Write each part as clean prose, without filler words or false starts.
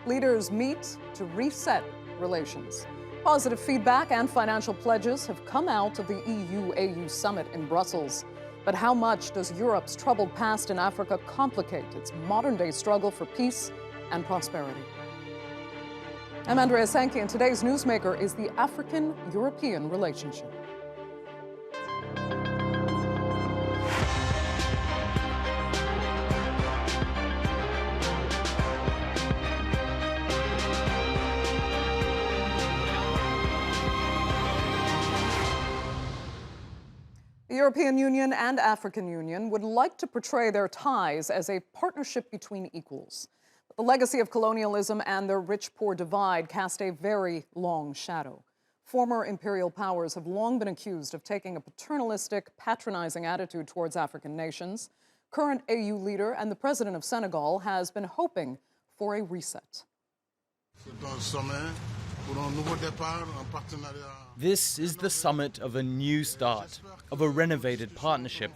Leaders meet to reset relations. Positive feedback and financial pledges have come out of the EU-AU summit in Brussels. But how much does Europe's troubled past in Africa complicate its modern-day struggle for peace and prosperity? I'm Andrea Sankey, and today's Newsmaker is the African-European relationship. The European Union and African Union would like to portray their ties as a partnership between equals. But the legacy of colonialism and their rich-poor divide cast a very long shadow. Former imperial powers have long been accused of taking a paternalistic, patronizing attitude towards African nations. Current AU leader and the president of Senegal has been hoping for a reset. This is the summit of a new start, of a renovated partnership.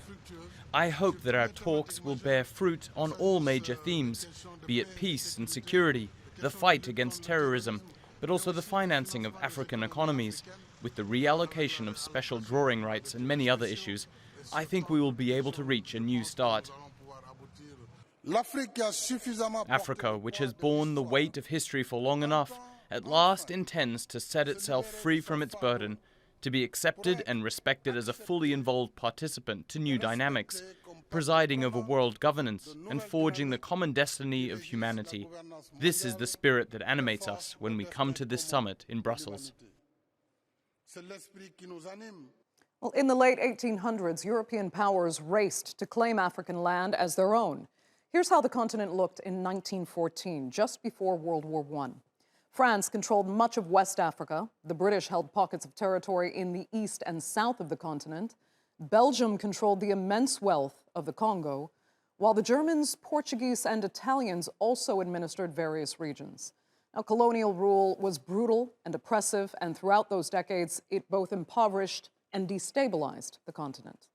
I hope that our talks will bear fruit on all major themes, be it peace and security, the fight against terrorism, but also the financing of African economies. With the reallocation of special drawing rights and many other issues, I think we will be able to reach a new start. Africa, which has borne the weight of history for long enough, at last intends to set itself free from its burden, to be accepted and respected as a fully involved participant to new dynamics, presiding over world governance and forging the common destiny of humanity. This is the spirit that animates us when we come to this summit in Brussels. Well, in the late 1800s, European powers raced to claim African land as their own. Here's how the continent looked in 1914, just before World War I. France controlled much of West Africa. The British held pockets of territory in the east and south of the continent. Belgium controlled the immense wealth of the Congo, while the Germans, Portuguese, and Italians also administered various regions. Now, colonial rule was brutal and oppressive, and throughout those decades, it both impoverished and destabilized the continent.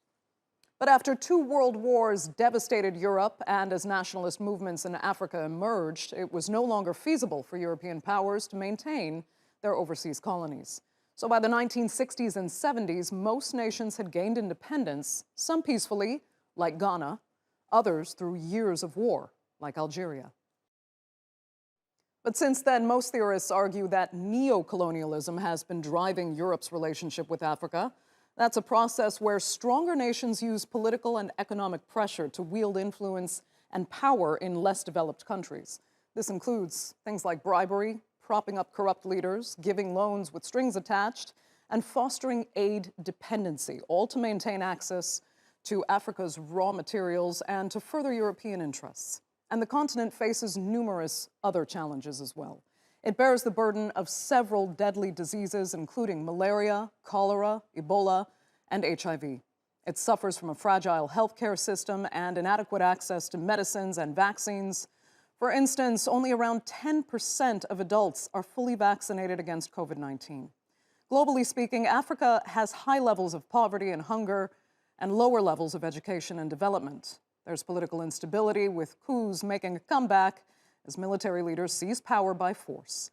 But after two world wars devastated Europe, and as nationalist movements in Africa emerged, it was no longer feasible for European powers to maintain their overseas colonies. So by the 1960s and 70s, most nations had gained independence, some peacefully, like Ghana, others through years of war, like Algeria. But since then, most theorists argue that neo-colonialism has been driving Europe's relationship with Africa. That's a process where stronger nations use political and economic pressure to wield influence and power in less developed countries. This includes things like bribery, propping up corrupt leaders, giving loans with strings attached, and fostering aid dependency, all to maintain access to Africa's raw materials and to further European interests. And the continent faces numerous other challenges as well. It bears the burden of several deadly diseases, including malaria, cholera, Ebola, and HIV. It suffers from a fragile healthcare system and inadequate access to medicines and vaccines. For instance, only around 10% of adults are fully vaccinated against COVID-19. Globally speaking, Africa has high levels of poverty and hunger and lower levels of education and development. There's political instability, with coups making a comeback as military leaders seize power by force.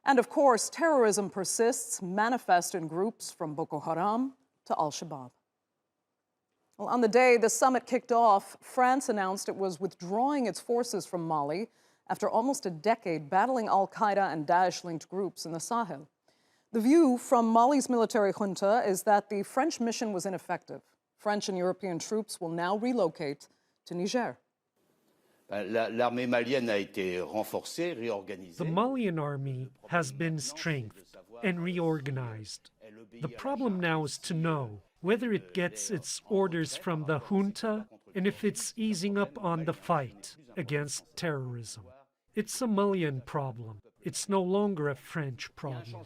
And of course, terrorism persists, manifest in groups from Boko Haram to Al-Shabaab. Well, on the day the summit kicked off, France announced it was withdrawing its forces from Mali after almost a decade battling Al-Qaeda and Daesh-linked groups in the Sahel. The view from Mali's military junta is that the French mission was ineffective. French and European troops will now relocate to Niger. The Malian army has been strengthened and reorganized. The problem now is to know whether it gets its orders from the junta and if it's easing up on the fight against terrorism. It's a Malian problem. It's no longer a French problem.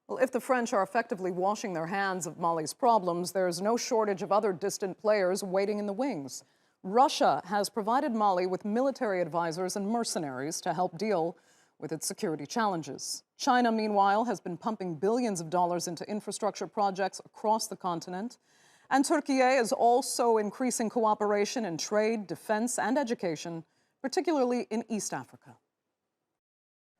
Well, if the French are effectively washing their hands of Mali's problems, there's no shortage of other distant players waiting in the wings. Russia has provided Mali with military advisors and mercenaries to help deal with its security challenges. China, meanwhile, has been pumping billions of dollars into infrastructure projects across the continent. And Turkey is also increasing cooperation in trade, defense, and education particularly in East Africa.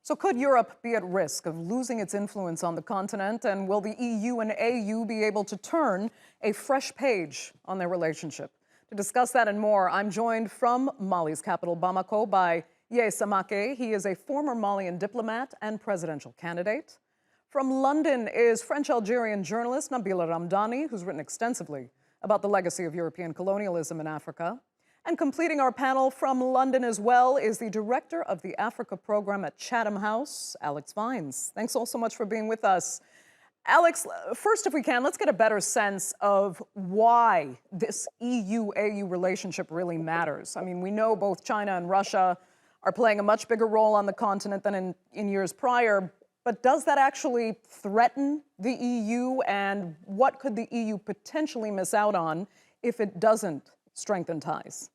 So could Europe be at risk of losing its influence on the continent? And will the EU and AU be able to turn a fresh page on their relationship? To discuss that and more, I'm joined from Mali's capital, Bamako, by Ye Samake. He is a former Malian diplomat and presidential candidate. From London is French-Algerian journalist Nabila Ramdani, who's written extensively about the legacy of European colonialism in Africa. And completing our panel from London as well is the director of the Africa program at Chatham House, Alex Vines. Thanks all so much for being with us. Alex, first, if we can, let's get a better sense of why this EU-AU relationship really matters. I mean, we know both China and Russia are playing a much bigger role on the continent than in years prior, but does that actually threaten the EU? And what could the EU potentially miss out on if it doesn't strengthen ties?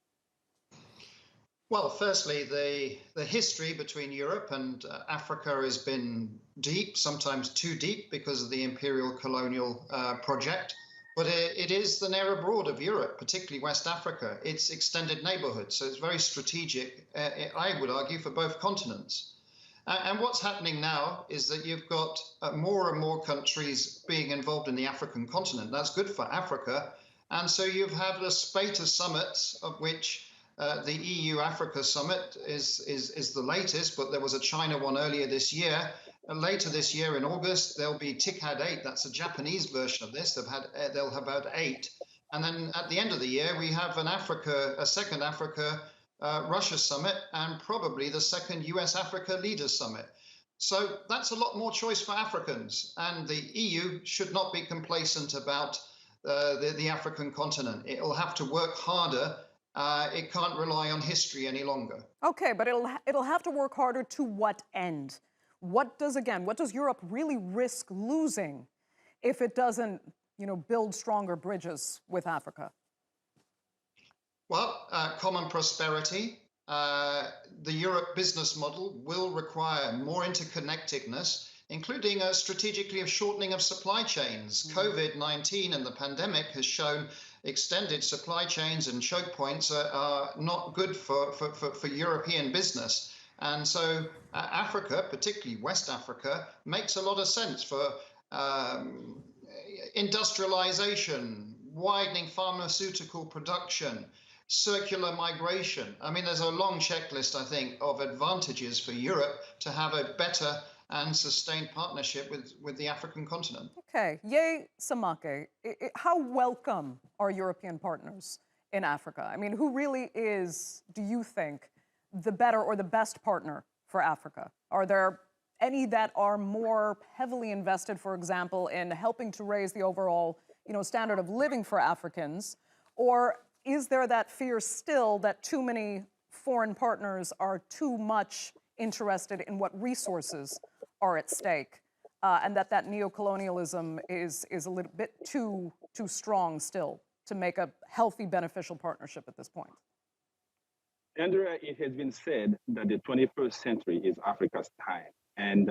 Well, firstly, the history between Europe and Africa has been deep, sometimes too deep because of the imperial colonial project. But it is the near abroad of Europe, particularly West Africa. It's extended neighborhood, so it's very strategic, I would argue, for both continents. And what's happening now is that you've got more and more countries being involved in the African continent. That's good for Africa. And so you've had a spate of summits, of which the EU-Africa summit is the latest, but there was a China one earlier this year. And later this year in August, there'll be TICAD 8. That's a Japanese version of this. They'll have about 8. And then at the end of the year, we have a second Africa-Russia summit, and probably the second US-Africa Leaders Summit. So that's a lot more choice for Africans. And the EU should not be complacent about the African continent. It'll have to work harder. It can't rely on history any longer. Okay, but it'll have to work harder to what end? What does Europe really risk losing if it doesn't, build stronger bridges with Africa? Well, common prosperity. The Europe business model will require more interconnectedness, including strategically a shortening of supply chains. COVID-19 and the pandemic has shown extended supply chains and choke points are not good for European business. And so Africa, particularly West Africa, makes a lot of sense for industrialization, widening pharmaceutical production, circular migration. I mean, there's a long checklist, I think, of advantages for Europe to have a better and sustained partnership with the African continent. Okay, Ye Samake, how welcome are European partners in Africa? I mean, who really is, do you think, the better or the best partner for Africa? Are there any that are more heavily invested, for example, in helping to raise the overall, standard of living for Africans? Or is there that fear still that too many foreign partners are too much interested in what resources are at stake, and that neocolonialism is a little bit too strong still to make a healthy, beneficial partnership at this point? Andrea, it has been said that the 21st century is Africa's time, and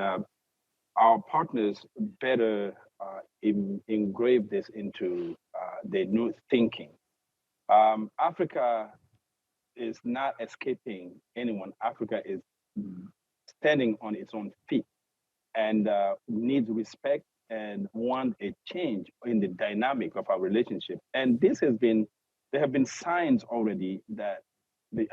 our partners better engrave this into their new thinking. Africa is not escaping anyone. Africa is standing on its own feet and needs respect and want a change in the dynamic of our relationship. And there have been signs already that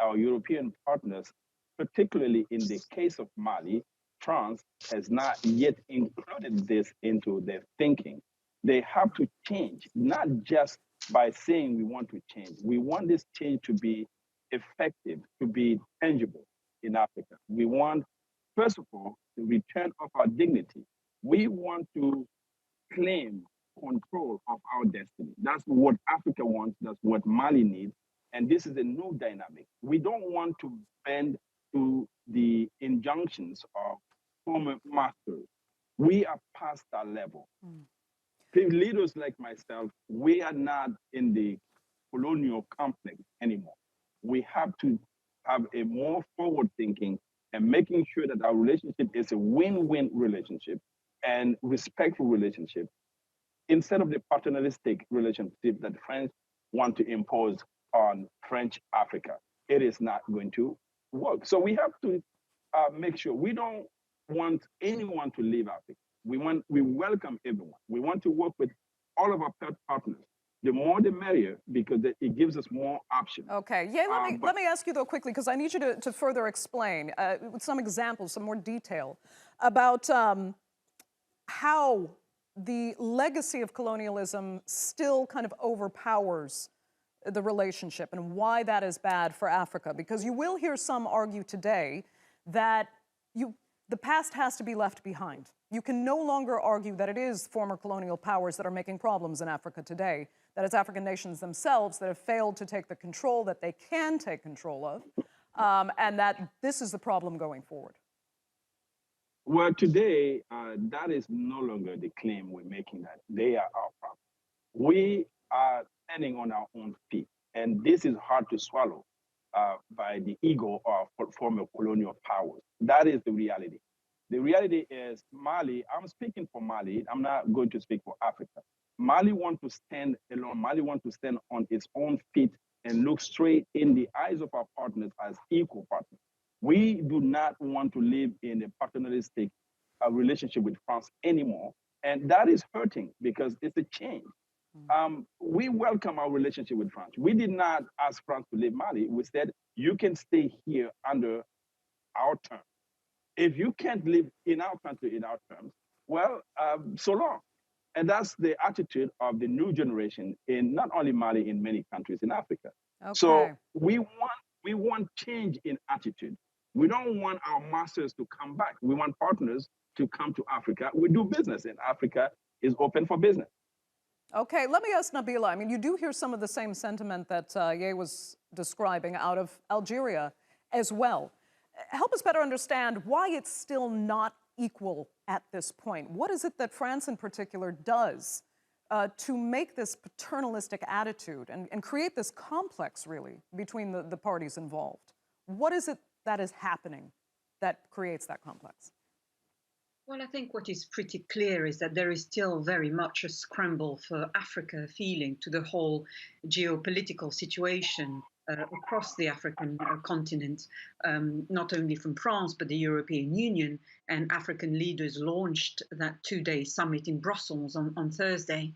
our European partners, particularly in the case of Mali, France has not yet included this into their thinking. They have to change, not just by saying we want to change. We want this change to be effective, to be tangible in Africa. We want, first of all, the return of our dignity. We want to claim control of our destiny. That's what Africa wants. That's what Mali needs. And this is a new dynamic. We don't want to bend to the injunctions of former masters. We are past that level. Leaders like myself, we are not in the colonial complex anymore. We have to have a more forward thinking and making sure that our relationship is a win-win relationship and respectful relationship instead of the paternalistic relationship that French want to impose on French Africa. It is not going to work. So we have to make sure we don't want anyone to leave Africa. We welcome everyone. We want to work with all of our partners. The more the merrier, because it gives us more options. Okay. Yeah, let me ask you, though, quickly, because I need you to further explain with some examples, some more detail about how the legacy of colonialism still kind of overpowers the relationship and why that is bad for Africa. Because you will hear some argue today that the past has to be left behind. You can no longer argue that it is former colonial powers that are making problems in Africa today, that it's African nations themselves that have failed to take the control that they can take control of, and that this is the problem going forward. Well, today, that is no longer the claim we're making, that they are our problem. We are standing on our own feet, and this is hard to swallow by the ego of former colonial powers. That is the reality. The reality is Mali, I'm speaking for Mali, I'm not going to speak for Africa. Mali wants to stand alone, Mali wants to stand on its own feet and look straight in the eyes of our partners as equal partners. We do not want to live in a paternalistic relationship with France anymore. And that is hurting because it's a change. We welcome our relationship with France. We did not ask France to leave Mali. We said, you can stay here under our terms. If you can't live in our country in our terms, well, so long. And that's the attitude of the new generation in not only Mali, in many countries in Africa. Okay. So we want change in attitude. We don't want our masters to come back. We want partners to come to Africa. We do business, and Africa is open for business. Okay, let me ask Nabila. I mean, you do hear some of the same sentiment that Ye was describing out of Algeria as well. Help us better understand why it's still not equal at this point. What is it that France in particular does to make this paternalistic attitude and create this complex, really, between the parties involved? What is it that is happening that creates that complex? Well, I think what is pretty clear is that there is still very much a scramble for Africa feeling to the whole geopolitical situation across the African continent, not only from France, but the European Union, and African leaders launched that two-day summit in Brussels on Thursday.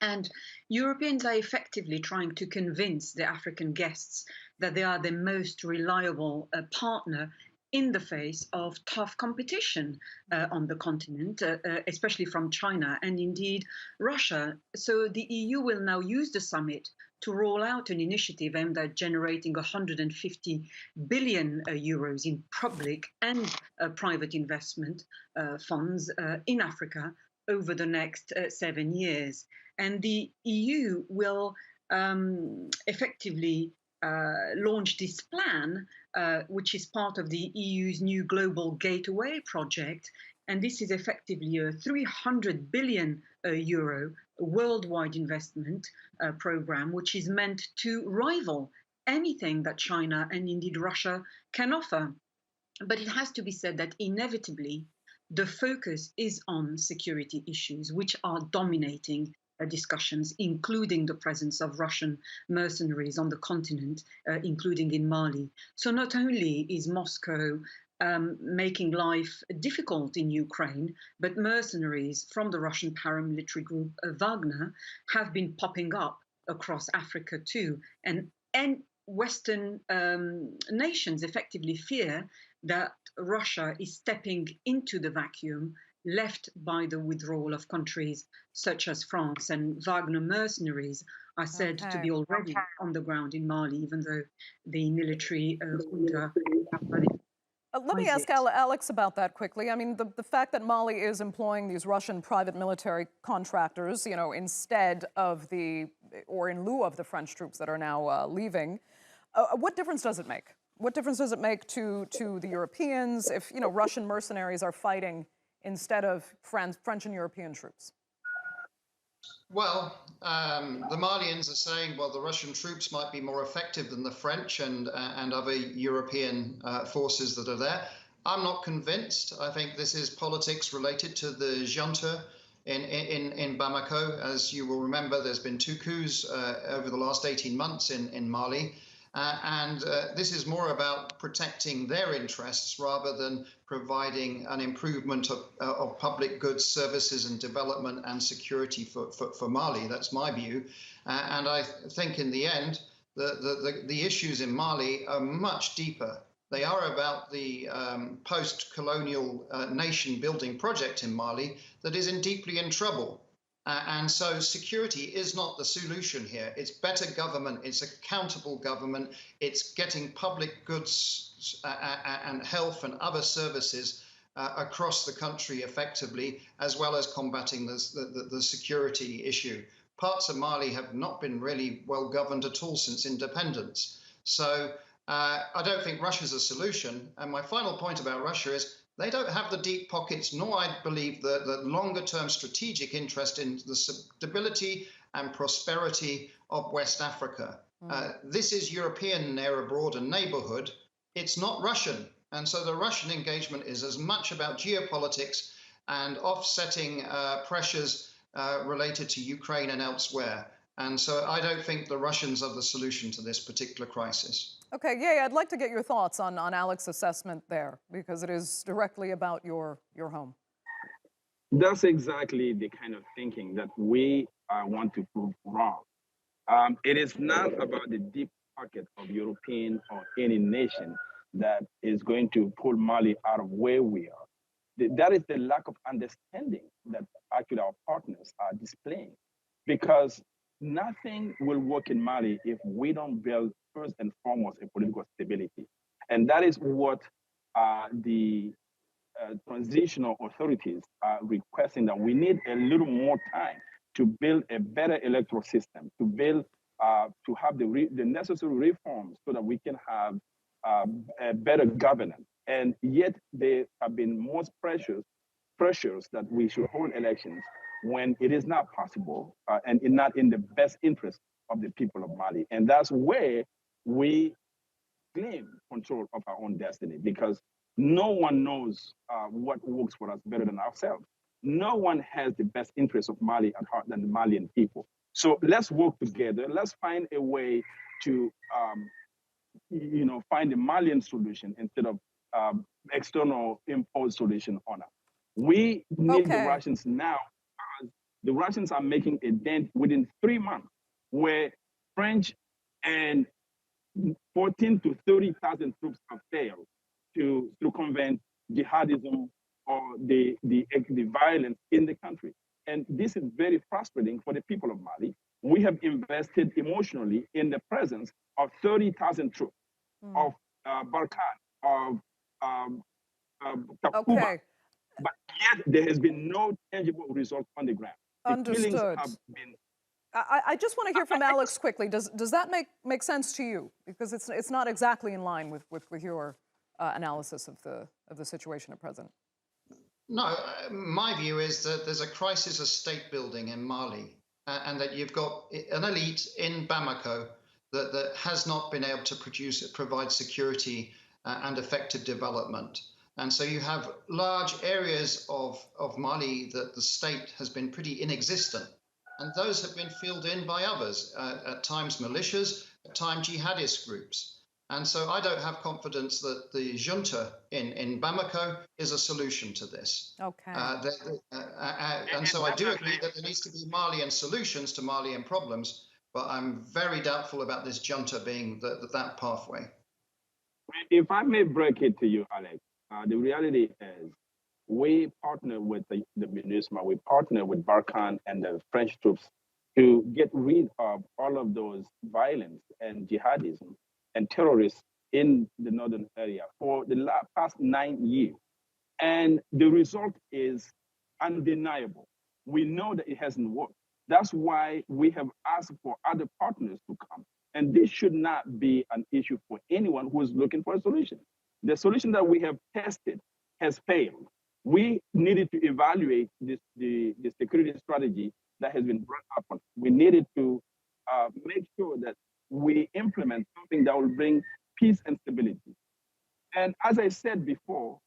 And Europeans are effectively trying to convince the African guests that they are the most reliable partner in the face of tough competition on the continent, especially from China and indeed Russia. So the EU will now use the summit to roll out an initiative aimed at generating 150 billion euros in public and private investment funds in Africa over the next 7 years. And the EU will effectively launch this plan, which is part of the EU's new Global Gateway project. And this is effectively a 300 billion euro worldwide investment program, which is meant to rival anything that China and indeed Russia can offer. But it has to be said that inevitably, the focus is on security issues, which are dominating discussions, including the presence of Russian mercenaries on the continent, including in Mali. So not only is Moscow making life difficult in Ukraine, but mercenaries from the Russian paramilitary group Wagner have been popping up across Africa too. And Western nations effectively fear that Russia is stepping into the vacuum left by the withdrawal of countries such as France, and Wagner mercenaries are said to be already on the ground in Mali, even though the military junta let me ask Alex about that quickly. I mean, the fact that Mali is employing these Russian private military contractors, you know, instead of or in lieu of the French troops that are now leaving, what difference does it make? What difference does it make to the Europeans if, you know, Russian mercenaries are fighting instead of French and European troops? Well, the Malians are saying, well, the Russian troops might be more effective than the French and other European forces that are there. I'm not convinced. I think this is politics related to the junta in Bamako. As you will remember, there's been 2 coups over the last 18 months in Mali. This is more about protecting their interests rather than providing an improvement of public goods, services and development and security for Mali. That's my view. And I think in the end, the issues in Mali are much deeper. They are about the post-colonial nation building project in Mali that is deeply in trouble. And so security is not the solution here. It's better government, it's accountable government, it's getting public goods and health and other services across the country effectively, as well as combating the security issue. Parts of Mali have not been really well governed at all since independence. So I don't think Russia's a solution. And my final point about Russia is they don't have the deep pockets, nor I believe the longer-term strategic interest in the stability and prosperity of West Africa. This is European near abroad and neighborhood. It's not Russian. And so the Russian engagement is as much about geopolitics and offsetting pressures related to Ukraine and elsewhere. And so I don't think the Russians are the solution to this particular crisis. Okay, yeah, I'd like to get your thoughts on Alex's assessment there, because it is directly about your home. That's exactly the kind of thinking that we want to prove wrong. It is not about the deep pocket of European or any nation that is going to pull Mali out of where we are. That is the lack of understanding that actually our partners are displaying, because nothing will work in Mali if we don't build first and foremost a political stability. And that is what the transitional authorities are requesting, that we need a little more time to build a better electoral system, to build, to have the necessary reforms so that we can have a better governance. And yet there have been most pressures that we should hold elections when it is not possible and not in the best interest of the people of Mali. And that's where we claim control of our own destiny, because no one knows what works for us better than ourselves. No one has the best interest of Mali at heart than the Malian people. So let's work together. Let's find a way to, find a Malian solution instead of external imposed solution on us. We need the Russians now. The Russians are making a dent within 3 months, where French and 14 to 30,000 troops have failed to circumvent jihadism or the violence in the country. And this is very frustrating for the people of Mali. We have invested emotionally in the presence of 30,000 troops, of Barkhane, of Takuba. But yet there has been no tangible result on the ground. Understood. I just want to hear from Alex quickly. Does that make sense to you? Because it's not exactly in line with your analysis of the situation at present. No, my view is that there's a crisis of state building in Mali, and that you've got an elite in Bamako that has not been able to provide security and effective development. And so you have large areas of Mali that the state has been pretty inexistent. And those have been filled in by others, at times militias, at times jihadist groups. And so I don't have confidence that the junta in Bamako is a solution to this. Okay. And so I do agree that there needs to be Malian solutions to Malian problems, but I'm very doubtful about this junta being that pathway. If I may break it to you, Alex, the reality is we partner with the MINUSMA, we partner with Barkhane and the French troops to get rid of all of those violence and jihadism and terrorists in the northern area for the past 9 years. And the result is undeniable. We know that it hasn't worked. That's why we have asked for other partners to come. And this should not be an issue for anyone who is looking for a solution. The solution that we have tested has failed. We needed to evaluate the security strategy that has been brought up. We needed to make sure that we implement something that will bring peace and stability. And as I said before,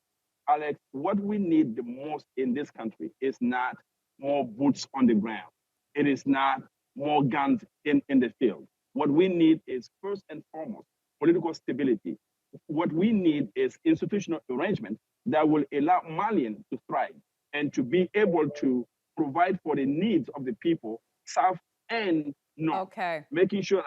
Alex, what we need the most in this country is not more boots on the ground. It is not more guns in the field. What we need is, first and foremost, political stability. What we need is institutional arrangement that will allow Malians to thrive and to be able to provide for the needs of the people, south and north. Okay. Making sure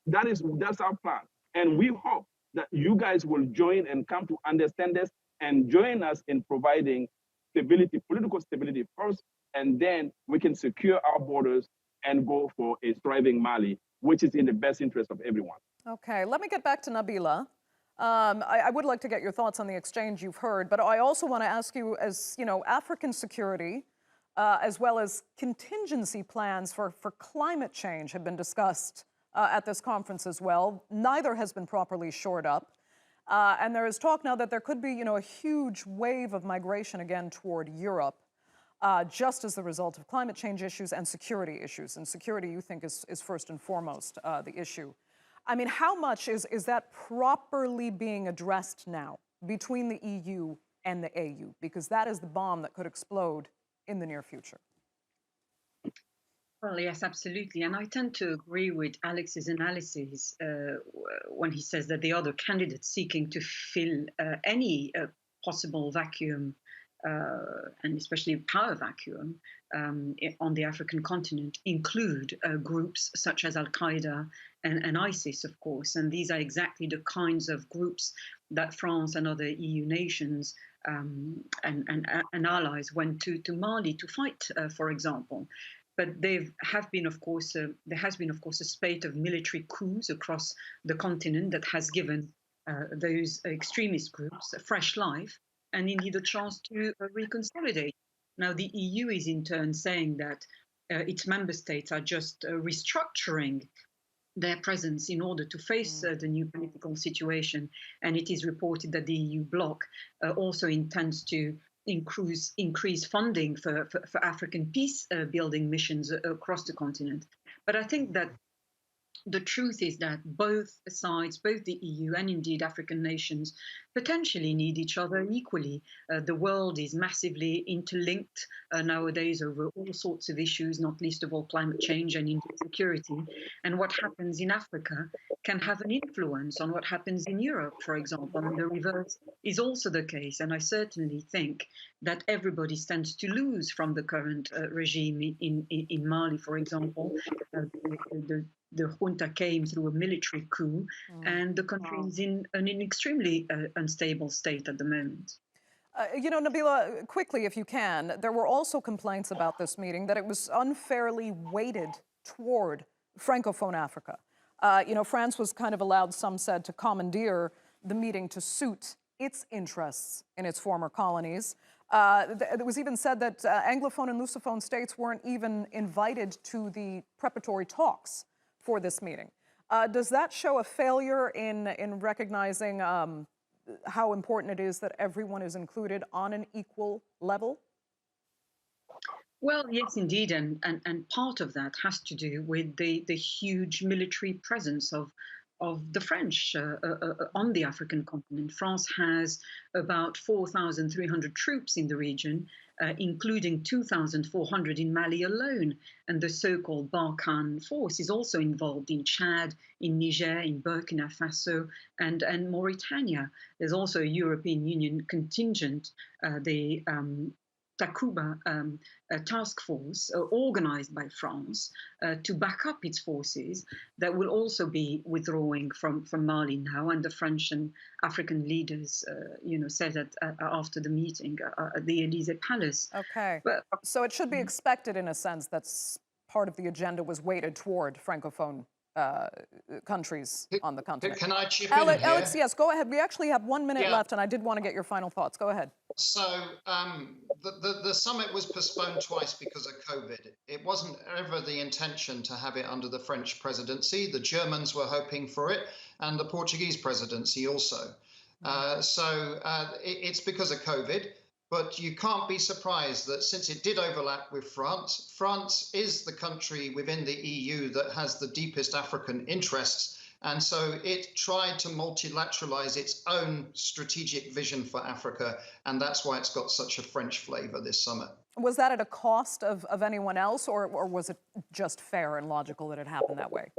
that that's our plan. And we hope that you guys will join and come to understand this and join us in providing stability, political stability first, and then we can secure our borders and go for a thriving Mali, which is in the best interest of everyone. Okay, let me get back to Nabila. I would like to get your thoughts on the exchange you've heard, but I also want to ask you, as you know, African security, as well as contingency plans for climate change have been discussed at this conference as well. Neither has been properly shored up. And there is talk now that there could be, a huge wave of migration again toward Europe, just as the result of climate change issues and security issues. And security, you think, is first and foremost the issue. I mean, how much is that properly being addressed now between the EU and the AU? Because that is the bomb that could explode in the near future. Well, yes, absolutely. And I tend to agree with Alex's analysis when he says that the other candidates seeking to fill any possible vacuum, and especially power vacuum, on the African continent include groups such as Al-Qaeda and ISIS, of course. And these are exactly the kinds of groups that France and other EU nations and allies went to Mali to fight, for example. But there has been, of course, a spate of military coups across the continent that has given those extremist groups a fresh life and indeed a chance to reconsolidate. Now, the EU is in turn saying that its member states are just restructuring their presence in order to face the new political situation. And it is reported that the EU bloc also intends to increase funding for African peace building missions across the continent. But I think that the truth is that both sides, both the EU and indeed African nations, potentially need each other equally. The world is massively interlinked nowadays over all sorts of issues, not least of all climate change and indeed security. And what happens in Africa can have an influence on what happens in Europe, for example, and the reverse is also the case. And I certainly think that everybody stands to lose from the current regime in Mali, for example. The junta came through a military coup, and the country is in an extremely unstable state at the moment. Nabila, quickly, if you can, there were also complaints about this meeting that it was unfairly weighted toward Francophone Africa. France was kind of allowed, some said, to commandeer the meeting to suit its interests in its former colonies. It was even said that Anglophone and Lusophone states weren't even invited to the preparatory talks for this meeting. Does that show a failure in recognizing how important it is that everyone is included on an equal level? Well, yes, indeed, and part of that has to do with the huge military presence of the French on the African continent. France has about 4,300 troops in the region, including 2,400 in Mali alone. And the so-called Barkhane force is also involved in Chad, in Niger, in Burkina Faso, and Mauritania. There's also a European Union contingent, the Takuba task force organized by France to back up its forces that will also be withdrawing from Mali now. And the French and African leaders, said that after the meeting at the Élysée Palace. Okay. But, so it should be expected, in a sense, that part of the agenda was weighted toward Francophone countries on the continent. Can I chip in here? Alex, yes, go ahead. We actually have 1 minute left, and I did want to get your final thoughts. Go ahead. So the summit was postponed twice because of COVID. It wasn't ever the intention to have it under the French presidency. The Germans were hoping for it, and the Portuguese presidency also. It's because of COVID. But you can't be surprised that since it did overlap with France, France is the country within the EU that has the deepest African interests. And so it tried to multilateralize its own strategic vision for Africa. And that's why it's got such a French flavor, this summit. Was that at a cost of anyone else, or was it just fair and logical that it happened that way?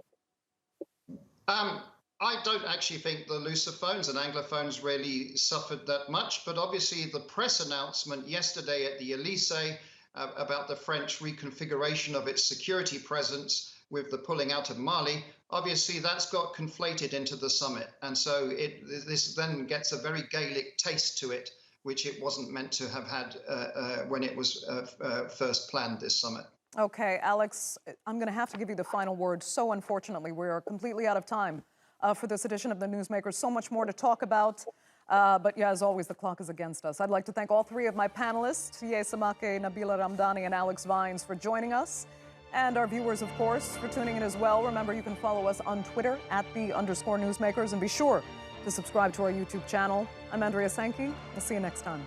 I don't actually think the Lusophones and Anglophones really suffered that much, but obviously the press announcement yesterday at the Elysee about the French reconfiguration of its security presence with the pulling out of Mali, obviously that's got conflated into the summit. And so this then gets a very Gaelic taste to it, which it wasn't meant to have had when it was first planned, this summit. Okay, Alex, I'm going to have to give you the final word. So unfortunately, we are completely out of time for this edition of the Newsmakers. So much more to talk about. But yeah, as always, the clock is against us. I'd like to thank all three of my panelists, Ye Samake, Nabila Ramdani, and Alex Vines, for joining us. And our viewers, of course, for tuning in as well. Remember, you can follow us on Twitter @the_Newsmakers. And be sure to subscribe to our YouTube channel. I'm Andrea Sankey. We'll see you next time.